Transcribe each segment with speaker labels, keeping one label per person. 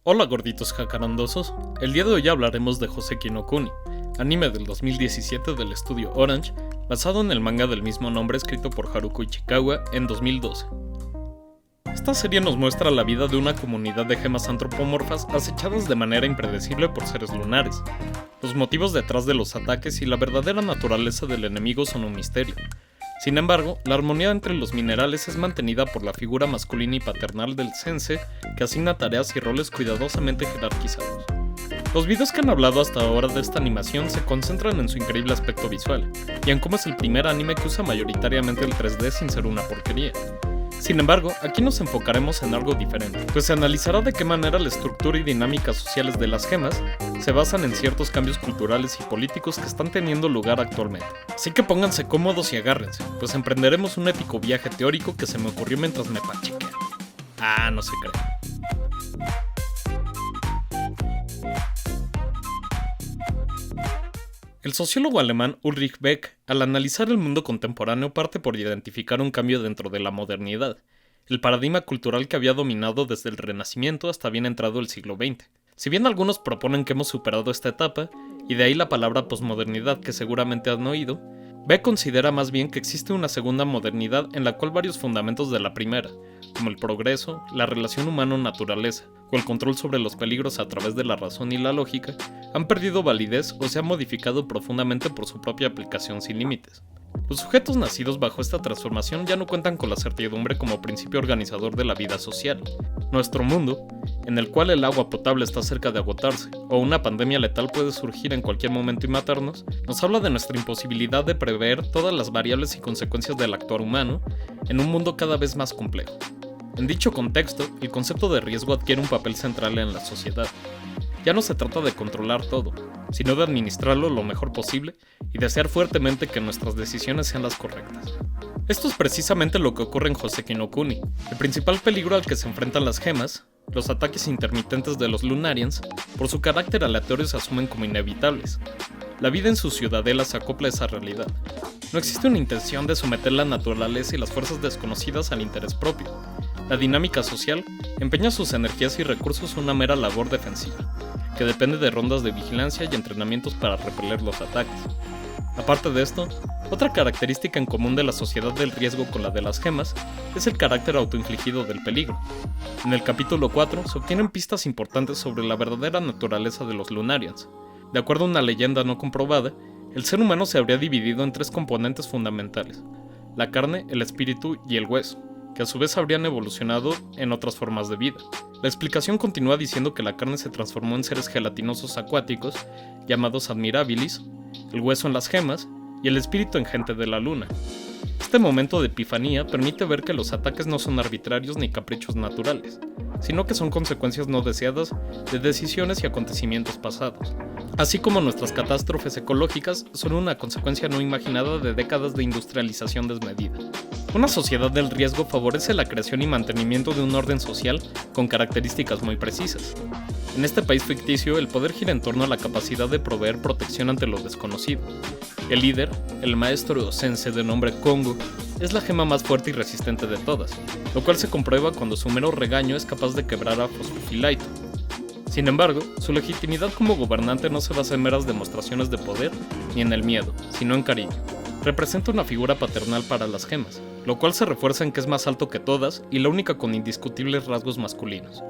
Speaker 1: Hola gorditos jacarandosos, el día de hoy hablaremos de Hoseki no Kuni, anime del 2017 del estudio Orange, basado en el manga del mismo nombre escrito por Haruko Ichikawa en 2012. Esta serie nos muestra la vida de una comunidad de gemas antropomorfas acechadas de manera impredecible por seres lunares. Los motivos detrás de los ataques y la verdadera naturaleza del enemigo son un misterio. Sin embargo, la armonía entre los minerales es mantenida por la figura masculina y paternal del sensei, que asigna tareas y roles cuidadosamente jerarquizados. Los videos que han hablado hasta ahora de esta animación se concentran en su increíble aspecto visual, y en cómo es el primer anime que usa mayoritariamente el 3D sin ser una porquería. Sin embargo, aquí nos enfocaremos en algo diferente, pues se analizará de qué manera la estructura y dinámicas sociales de las gemas se basan en ciertos cambios culturales y políticos que están teniendo lugar actualmente. Así que pónganse cómodos y agárrense, pues emprenderemos un épico viaje teórico que se me ocurrió mientras me pachequeaba. No se cree. El sociólogo alemán Ulrich Beck, al analizar el mundo contemporáneo, parte por identificar un cambio dentro de la modernidad, el paradigma cultural que había dominado desde el Renacimiento hasta bien entrado el siglo XX. Si bien algunos proponen que hemos superado esta etapa, y de ahí la palabra posmodernidad que seguramente han oído, Beck considera más bien que existe una segunda modernidad en la cual varios fundamentos de la primera, como el progreso, la relación humano-naturaleza, o el control sobre los peligros a través de la razón y la lógica, han perdido validez o se han modificado profundamente por su propia aplicación sin límites. Los sujetos nacidos bajo esta transformación ya no cuentan con la certidumbre como principio organizador de la vida social. Nuestro mundo, en el cual el agua potable está cerca de agotarse, o una pandemia letal puede surgir en cualquier momento y matarnos, nos habla de nuestra imposibilidad de prever todas las variables y consecuencias del actuar humano en un mundo cada vez más complejo. En dicho contexto, el concepto de riesgo adquiere un papel central en la sociedad. Ya no se trata de controlar todo, sino de administrarlo lo mejor posible y desear fuertemente que nuestras decisiones sean las correctas. Esto es precisamente lo que ocurre en Hoseki no Kuni. El principal peligro al que se enfrentan las gemas, los ataques intermitentes de los Lunarians, por su carácter aleatorio se asumen como inevitables. La vida en su ciudadela se acopla a esa realidad. No existe una intención de someter la naturaleza y las fuerzas desconocidas al interés propio. La dinámica social empeña sus energías y recursos en una mera labor defensiva, que depende de rondas de vigilancia y entrenamientos para repeler los ataques. Aparte de esto, otra característica en común de la sociedad del riesgo con la de las gemas es el carácter autoinfligido del peligro. En el capítulo 4 se obtienen pistas importantes sobre la verdadera naturaleza de los Lunarians. De acuerdo a una leyenda no comprobada, el ser humano se habría dividido en tres componentes fundamentales: la carne, el espíritu y el hueso, que a su vez habrían evolucionado en otras formas de vida. La explicación continúa diciendo que la carne se transformó en seres gelatinosos acuáticos, llamados admirabilis, el hueso en las gemas y el espíritu en gente de la luna. Este momento de epifanía permite ver que los ataques no son arbitrarios ni caprichos naturales, sino que son consecuencias no deseadas de decisiones y acontecimientos pasados, así como nuestras catástrofes ecológicas son una consecuencia no imaginada de décadas de industrialización desmedida. Una sociedad del riesgo favorece la creación y mantenimiento de un orden social con características muy precisas. En este país ficticio, el poder gira en torno a la capacidad de proveer protección ante lo desconocido. El líder, el maestro o sensei de nombre Kongo, es la gema más fuerte y resistente de todas, lo cual se comprueba cuando su mero regaño es capaz de quebrar a Fosfufilaito. Sin embargo, su legitimidad como gobernante no se basa en meras demostraciones de poder ni en el miedo, sino en cariño. Representa una figura paternal para las gemas, lo cual se refuerza en que es más alto que todas y la única con indiscutibles rasgos masculinos.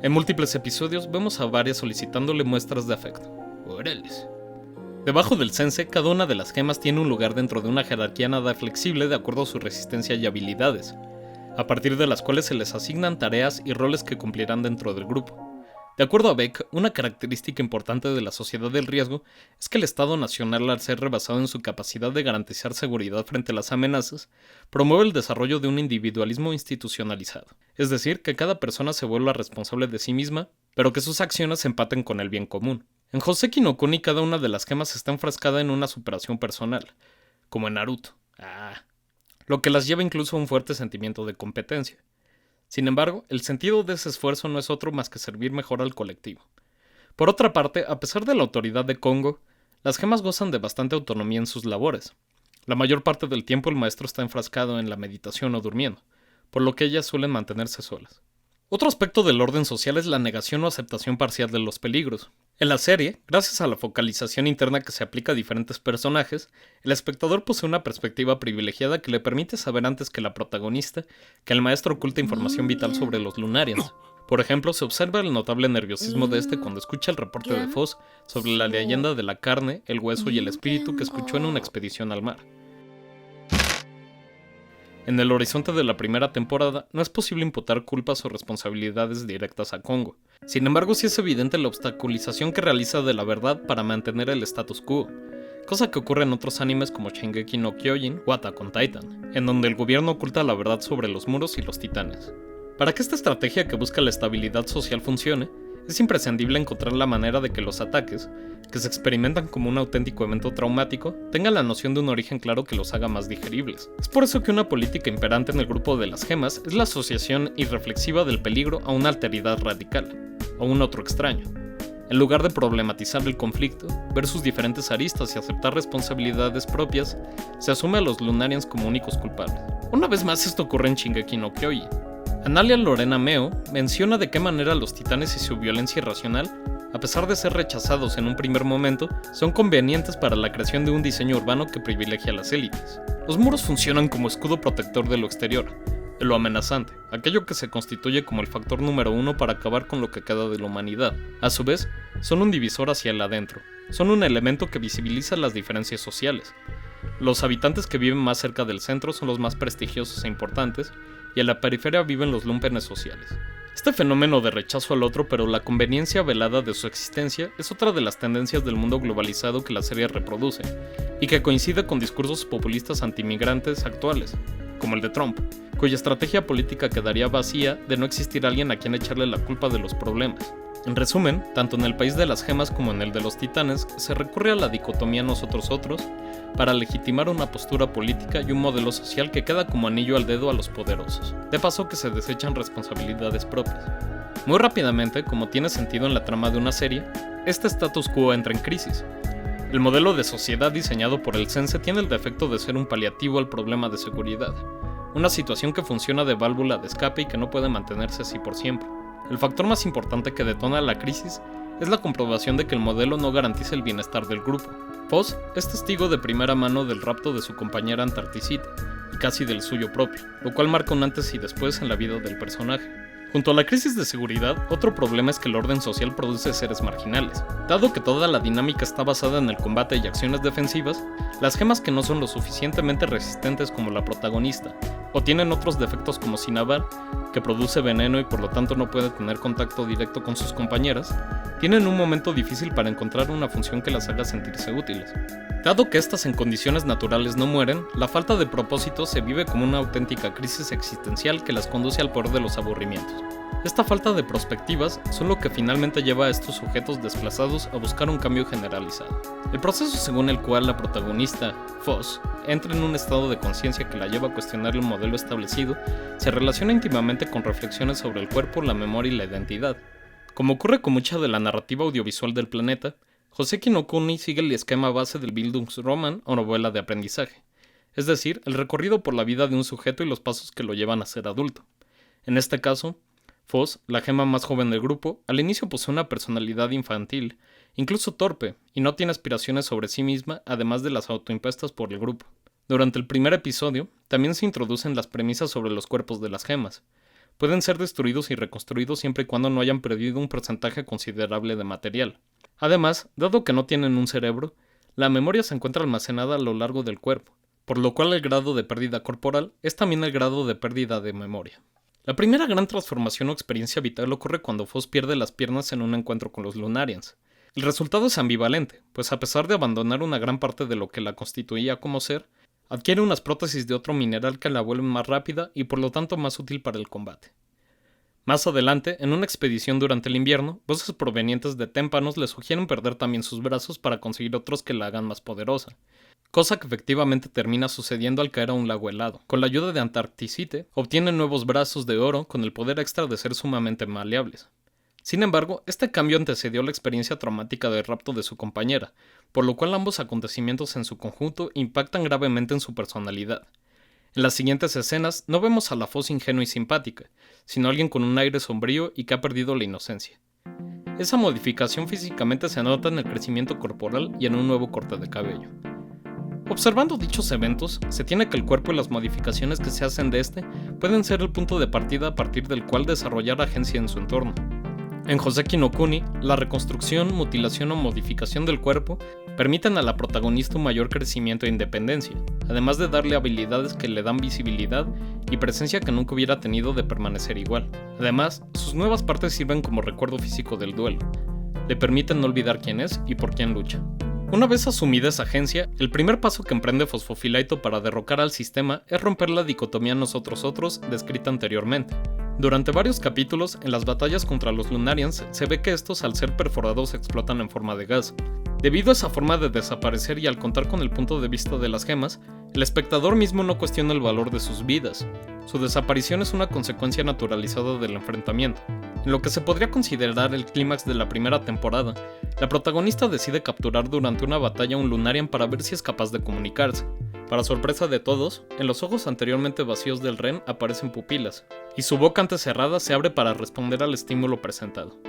Speaker 1: En múltiples episodios vemos a varias solicitándole muestras de afecto. ¡Órales! Debajo del sensei, cada una de las gemas tiene un lugar dentro de una jerarquía nada flexible de acuerdo a su resistencia y habilidades, a partir de las cuales se les asignan tareas y roles que cumplirán dentro del grupo. De acuerdo a Beck, una característica importante de la sociedad del riesgo es que el Estado Nacional, al ser rebasado en su capacidad de garantizar seguridad frente a las amenazas, promueve el desarrollo de un individualismo institucionalizado, es decir, que cada persona se vuelva responsable de sí misma, pero que sus acciones empaten con el bien común. En Hoseki no Kuni cada una de las gemas está enfrascada en una superación personal, como en Naruto, lo que las lleva incluso a un fuerte sentimiento de competencia. Sin embargo, el sentido de ese esfuerzo no es otro más que servir mejor al colectivo. Por otra parte, a pesar de la autoridad de Kongo, las gemas gozan de bastante autonomía en sus labores. La mayor parte del tiempo el maestro está enfrascado en la meditación o durmiendo, por lo que ellas suelen mantenerse solas. Otro aspecto del orden social es la negación o aceptación parcial de los peligros. En la serie, gracias a la focalización interna que se aplica a diferentes personajes, el espectador posee una perspectiva privilegiada que le permite saber antes que la protagonista que el maestro oculta información vital sobre los Lunarians. Por ejemplo, se observa el notable nerviosismo de este cuando escucha el reporte de Foss sobre la leyenda de la carne, el hueso y el espíritu que escuchó en una expedición al mar. En el horizonte de la primera temporada, no es posible imputar culpas o responsabilidades directas a Kongo. Sin embargo, sí es evidente la obstaculización que realiza de la verdad para mantener el status quo, cosa que ocurre en otros animes como Shingeki no Kyojin o Attack on Titan, en donde el gobierno oculta la verdad sobre los muros y los titanes. Para que esta estrategia que busca la estabilidad social funcione, es imprescindible encontrar la manera de que los ataques, que se experimentan como un auténtico evento traumático, tengan la noción de un origen claro que los haga más digeribles. Es por eso que una política imperante en el grupo de las gemas es la asociación irreflexiva del peligro a una alteridad radical, o un otro extraño. En lugar de problematizar el conflicto, ver sus diferentes aristas y aceptar responsabilidades propias, se asume a los Lunarians como únicos culpables. Una vez más esto ocurre en Shingeki no Kyojin. Analia Lorena Meo menciona de qué manera los titanes y su violencia irracional, a pesar de ser rechazados en un primer momento, son convenientes para la creación de un diseño urbano que privilegia a las élites. Los muros funcionan como escudo protector de lo exterior, de lo amenazante, aquello que se constituye como el factor número uno para acabar con lo que queda de la humanidad. A su vez, son un divisor hacia el adentro, son un elemento que visibiliza las diferencias sociales. Los habitantes que viven más cerca del centro son los más prestigiosos e importantes, y en la periferia viven los lumpenes sociales. Este fenómeno de rechazo al otro, pero la conveniencia velada de su existencia, es otra de las tendencias del mundo globalizado que la serie reproduce, y que coincide con discursos populistas antimigrantes actuales, como el de Trump, cuya estrategia política quedaría vacía de no existir alguien a quien echarle la culpa de los problemas. En resumen, tanto en el país de las gemas como en el de los titanes, se recurre a la dicotomía nosotros-otros para legitimar una postura política y un modelo social que queda como anillo al dedo a los poderosos, de paso que se desechan responsabilidades propias. Muy rápidamente, como tiene sentido en la trama de una serie, este status quo entra en crisis. El modelo de sociedad diseñado por el Sensei tiene el defecto de ser un paliativo al problema de seguridad, una situación que funciona de válvula de escape y que no puede mantenerse así por siempre. El factor más importante que detona la crisis es la comprobación de que el modelo no garantiza el bienestar del grupo. Foss es testigo de primera mano del rapto de su compañera Antarcticite, y casi del suyo propio, lo cual marca un antes y después en la vida del personaje. Junto a la crisis de seguridad, otro problema es que el orden social produce seres marginales. Dado que toda la dinámica está basada en el combate y acciones defensivas, las gemas que no son lo suficientemente resistentes como la protagonista, o tienen otros defectos como Cinnabar, que produce veneno y por lo tanto no puede tener contacto directo con sus compañeras, tienen un momento difícil para encontrar una función que las haga sentirse útiles. Dado que estas en condiciones naturales no mueren, la falta de propósito se vive como una auténtica crisis existencial que las conduce al poder de los aburrimientos. Esta falta de perspectivas son lo que finalmente lleva a estos sujetos desplazados a buscar un cambio generalizado. El proceso según el cual la protagonista, Foss, entra en un estado de conciencia que la lleva a cuestionar el modelo establecido, se relaciona íntimamente con reflexiones sobre el cuerpo, la memoria y la identidad. Como ocurre con mucha de la narrativa audiovisual del planeta, Hoseki no Kuni sigue el esquema base del Bildungsroman o novela de aprendizaje, es decir, el recorrido por la vida de un sujeto y los pasos que lo llevan a ser adulto. En este caso, Foss, la gema más joven del grupo, al inicio posee una personalidad infantil, incluso torpe, y no tiene aspiraciones sobre sí misma, además de las autoimpuestas por el grupo. Durante el primer episodio, también se introducen las premisas sobre los cuerpos de las gemas. Pueden ser destruidos y reconstruidos siempre y cuando no hayan perdido un porcentaje considerable de material. Además, dado que no tienen un cerebro, la memoria se encuentra almacenada a lo largo del cuerpo, por lo cual el grado de pérdida corporal es también el grado de pérdida de memoria. La primera gran transformación o experiencia vital ocurre cuando Foss pierde las piernas en un encuentro con los Lunarians. El resultado es ambivalente, pues a pesar de abandonar una gran parte de lo que la constituía como ser, adquiere unas prótesis de otro mineral que la vuelven más rápida y por lo tanto más útil para el combate. Más adelante, en una expedición durante el invierno, voces provenientes de témpanos le sugieren perder también sus brazos para conseguir otros que la hagan más poderosa, cosa que efectivamente termina sucediendo al caer a un lago helado. Con la ayuda de Antarcticite, obtiene nuevos brazos de oro con el poder extra de ser sumamente maleables. Sin embargo, este cambio antecedió la experiencia traumática del rapto de su compañera, por lo cual ambos acontecimientos en su conjunto impactan gravemente en su personalidad. En las siguientes escenas no vemos a la Foz ingenua y simpática, sino alguien con un aire sombrío y que ha perdido la inocencia. Esa modificación físicamente se nota en el crecimiento corporal y en un nuevo corte de cabello. Observando dichos eventos, se tiene que el cuerpo y las modificaciones que se hacen de este pueden ser el punto de partida a partir del cual desarrollar agencia en su entorno. En Hoseki no Kuni, la reconstrucción, mutilación o modificación del cuerpo permiten a la protagonista un mayor crecimiento e independencia, además de darle habilidades que le dan visibilidad y presencia que nunca hubiera tenido de permanecer igual. Además, sus nuevas partes sirven como recuerdo físico del duelo. Le permiten no olvidar quién es y por quién lucha. Una vez asumida esa agencia, el primer paso que emprende Fosfofilaito para derrocar al sistema es romper la dicotomía nosotros-otros descrita anteriormente. Durante varios capítulos, en las batallas contra los Lunarians, se ve que estos al ser perforados explotan en forma de gas. Debido a esa forma de desaparecer y al contar con el punto de vista de las gemas, el espectador mismo no cuestiona el valor de sus vidas. Su desaparición es una consecuencia naturalizada del enfrentamiento. En lo que se podría considerar el clímax de la primera temporada, la protagonista decide capturar durante una batalla a un Lunarian para ver si es capaz de comunicarse. Para sorpresa de todos, en los ojos anteriormente vacíos del Ren aparecen pupilas, y su boca antes cerrada se abre para responder al estímulo presentado.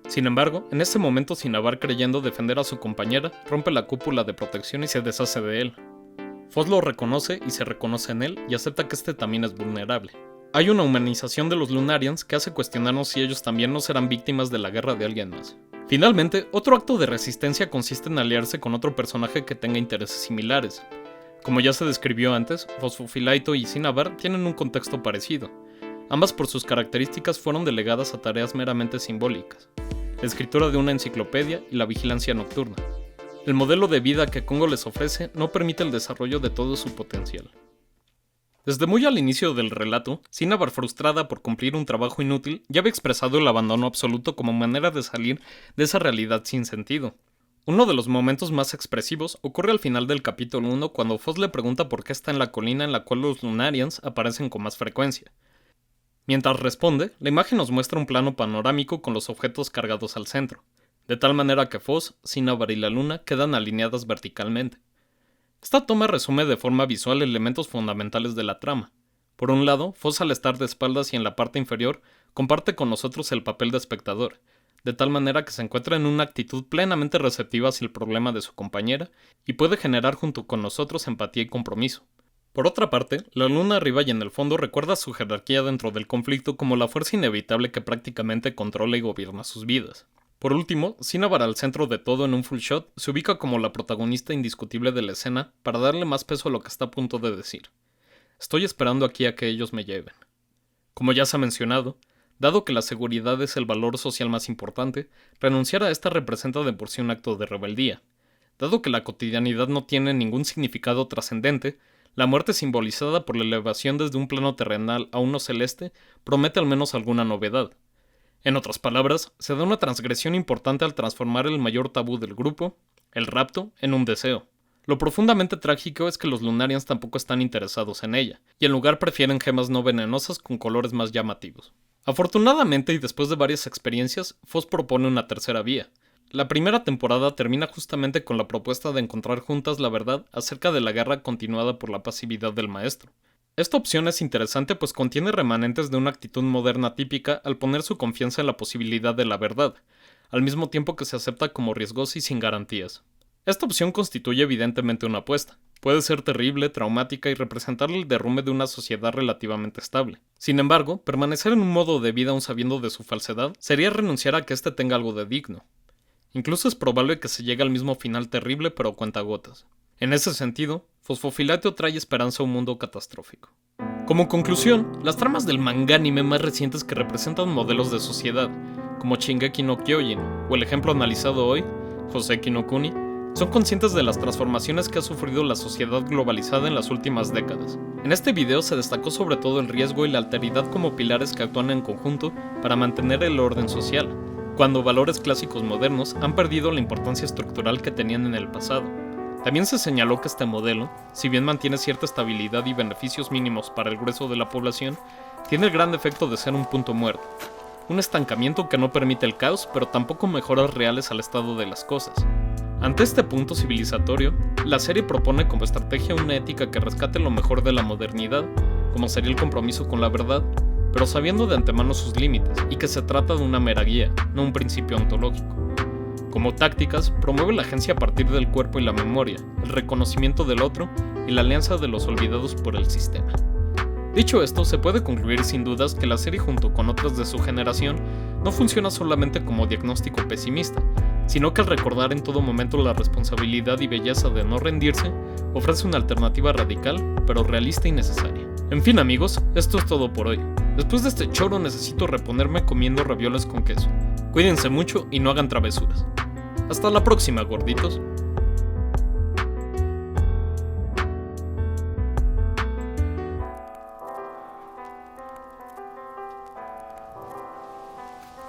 Speaker 1: Sin embargo, en ese momento Cinnabar, creyendo defender a su compañera, rompe la cúpula de protección y se deshace de él. Foz lo reconoce y se reconoce en él y acepta que este también es vulnerable. Hay una humanización de los Lunarians que hace cuestionarnos si ellos también no serán víctimas de la guerra de alguien más. Finalmente, otro acto de resistencia consiste en aliarse con otro personaje que tenga intereses similares. Como ya se describió antes, Fosfofilaito y Cinnabar tienen un contexto parecido. Ambas por sus características fueron delegadas a tareas meramente simbólicas: la escritura de una enciclopedia y la vigilancia nocturna. El modelo de vida que Kongo les ofrece no permite el desarrollo de todo su potencial. Desde muy al inicio del relato, Cinnabar, frustrada por cumplir un trabajo inútil, ya había expresado el abandono absoluto como manera de salir de esa realidad sin sentido. Uno de los momentos más expresivos ocurre al final del capítulo 1 cuando Foz le pregunta por qué está en la colina en la cual los Lunarians aparecen con más frecuencia. Mientras responde, la imagen nos muestra un plano panorámico con los objetos cargados al centro, de tal manera que Foz, Cinnabar y la luna quedan alineadas verticalmente. Esta toma resume de forma visual elementos fundamentales de la trama. Por un lado, Foz, al estar de espaldas y en la parte inferior, comparte con nosotros el papel de espectador, de tal manera que se encuentra en una actitud plenamente receptiva hacia el problema de su compañera y puede generar junto con nosotros empatía y compromiso. Por otra parte, la luna arriba y en el fondo recuerda su jerarquía dentro del conflicto como la fuerza inevitable que prácticamente controla y gobierna sus vidas. Por último, Cinnabar, al centro de todo en un full shot, se ubica como la protagonista indiscutible de la escena para darle más peso a lo que está a punto de decir. Estoy esperando aquí a que ellos me lleven. Como ya se ha mencionado, dado que la seguridad es el valor social más importante, renunciar a esta representa de por sí un acto de rebeldía. Dado que la cotidianidad no tiene ningún significado trascendente, la muerte simbolizada por la elevación desde un plano terrenal a uno celeste promete al menos alguna novedad. En otras palabras, se da una transgresión importante al transformar el mayor tabú del grupo, el rapto, en un deseo. Lo profundamente trágico es que los Lunarians tampoco están interesados en ella, y en lugar prefieren gemas no venenosas con colores más llamativos. Afortunadamente, y después de varias experiencias, Foz propone una tercera vía. La primera temporada termina justamente con la propuesta de encontrar juntas la verdad acerca de la guerra continuada por la pasividad del maestro. Esta opción es interesante pues contiene remanentes de una actitud moderna típica al poner su confianza en la posibilidad de la verdad, al mismo tiempo que se acepta como riesgosa y sin garantías. Esta opción constituye evidentemente una apuesta. Puede ser terrible, traumática y representar el derrumbe de una sociedad relativamente estable. Sin embargo, permanecer en un modo de vida aún sabiendo de su falsedad sería renunciar a que éste tenga algo de digno. Incluso es probable que se llegue al mismo final terrible pero a cuentagotas. En ese sentido, Fosfofilaito trae esperanza a un mundo catastrófico. Como conclusión, las tramas del manga anime más recientes que representan modelos de sociedad, como Shingeki no Kyojin o el ejemplo analizado hoy, Hoseki no Kuni, son conscientes de las transformaciones que ha sufrido la sociedad globalizada en las últimas décadas. En este video se destacó sobre todo el riesgo y la alteridad como pilares que actúan en conjunto para mantener el orden social, cuando valores clásicos modernos han perdido la importancia estructural que tenían en el pasado. También se señaló que este modelo, si bien mantiene cierta estabilidad y beneficios mínimos para el grueso de la población, tiene el gran defecto de ser un punto muerto, un estancamiento que no permite el caos pero tampoco mejoras reales al estado de las cosas. Ante este punto civilizatorio, la serie propone como estrategia una ética que rescate lo mejor de la modernidad, como sería el compromiso con la verdad, pero sabiendo de antemano sus límites y que se trata de una mera guía, no un principio ontológico. Como tácticas, promueve la agencia a partir del cuerpo y la memoria, el reconocimiento del otro y la alianza de los olvidados por el sistema. Dicho esto, se puede concluir sin dudas que la serie junto con otras de su generación no funciona solamente como diagnóstico pesimista, sino que al recordar en todo momento la responsabilidad y belleza de no rendirse, ofrece una alternativa radical, pero realista y necesaria. En fin amigos, esto es todo por hoy. Después de este choro necesito reponerme comiendo ravioles con queso. Cuídense mucho y no hagan travesuras. Hasta la próxima, gorditos.